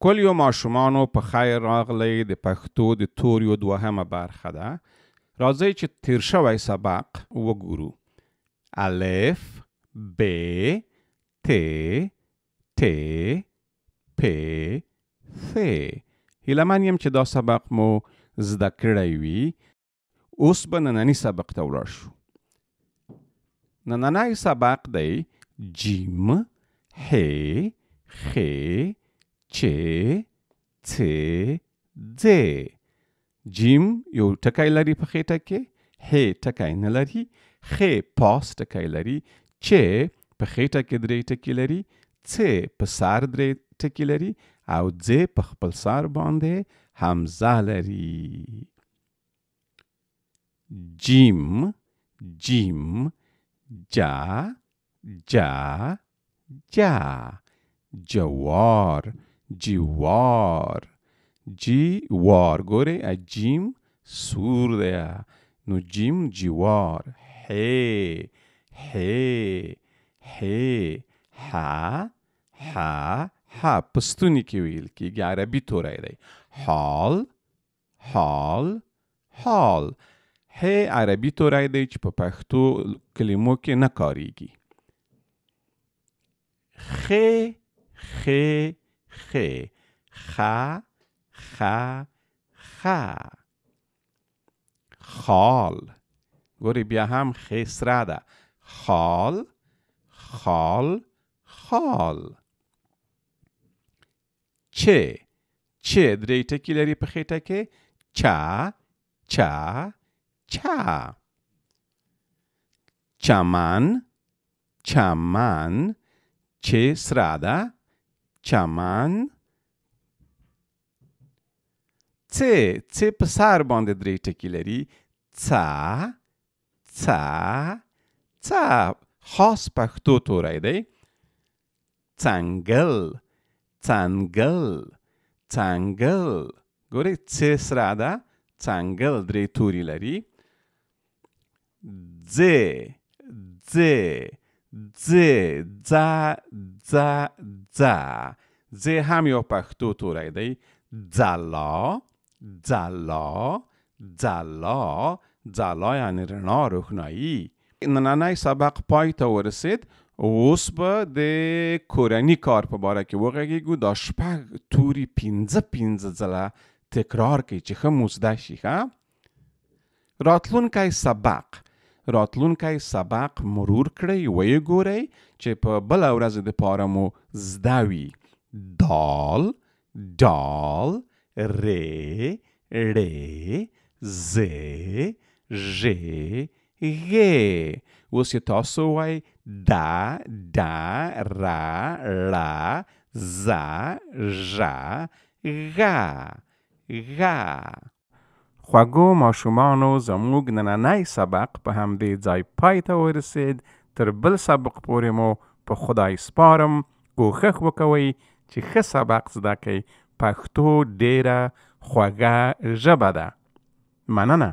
ښکلیو ماشومانو په خیر راغلی د پښتو د توریو دوهمه برخه ده. راځئ چې تیر شوی سبق وګورو. الف ب ت ت پ ث. هیله من یم چې دا سبق مو زده کړی وي. اوس به نننی سبق ته ولاړ شو. نننی سبق دی جیم ح خ چ څ ځ. جیم یو ټکی لري په خېټه کې، ح ټکی نه لري، خ پاس ټکی لري، چ په خېټه کې درې ټکي لري، څ په سر درې ټکي لري او ځ په خپل سر باندې حمزه لري. جیم جیم جا جا جا. جوار جوار جوار. ګورئ جیم سور دی نو جیم جوار. ح ح ح ح ح ح پستونی کې ویل کېږي، عربي توری دی. حال حال حال. ح عربي توری دی چې په پښتو کلمو کې نه کاریږي. خ خ خ خ خ خ. خال. ګورئ بیا هم خ سره ده. خال خال خال. چ چ درې ټکي لري په خېټه کې، چا چا چا. چمن چمن چ سره ده. چمن. څ څ په سر باندې درې ټکي لري، څا څا څا. خاص پښتو توری دی. څنګل څنګل څنګل. ګورئ څ سره ده، څنګل درې توري لري. ځ ځ ځ ځا ځا ځا. ځ هم یو پښتو توری دی. ځلا ځلا ځلا. ځلا یعنی رڼا، روښنایي. نننی سبق پای ته ورسید. اوس به د کورني کار په باره کې وغږیږو. دا شپږ توري پنځه پنځه ځله تکرار کړئ چې ښه مو زده شي. راتلونکی سبق مرور کړئ، ویې ګورئ چې په بله ورځ دپاره مو زده وي. دال ډال ر ړ ز ژ غ. اوس یې تاسو وایئ دا ډا را ړا زا ژا غا غا. خوږو ماشومانو، زموږ نننی سبق په همدې ځای پای ته ورسید. تر بل سبق پورې مو په خدای سپارم. کوښښ وکوئ چې ښه سبق زده کړئ. پښتو ډیره خوږه ژبه ده. مننه.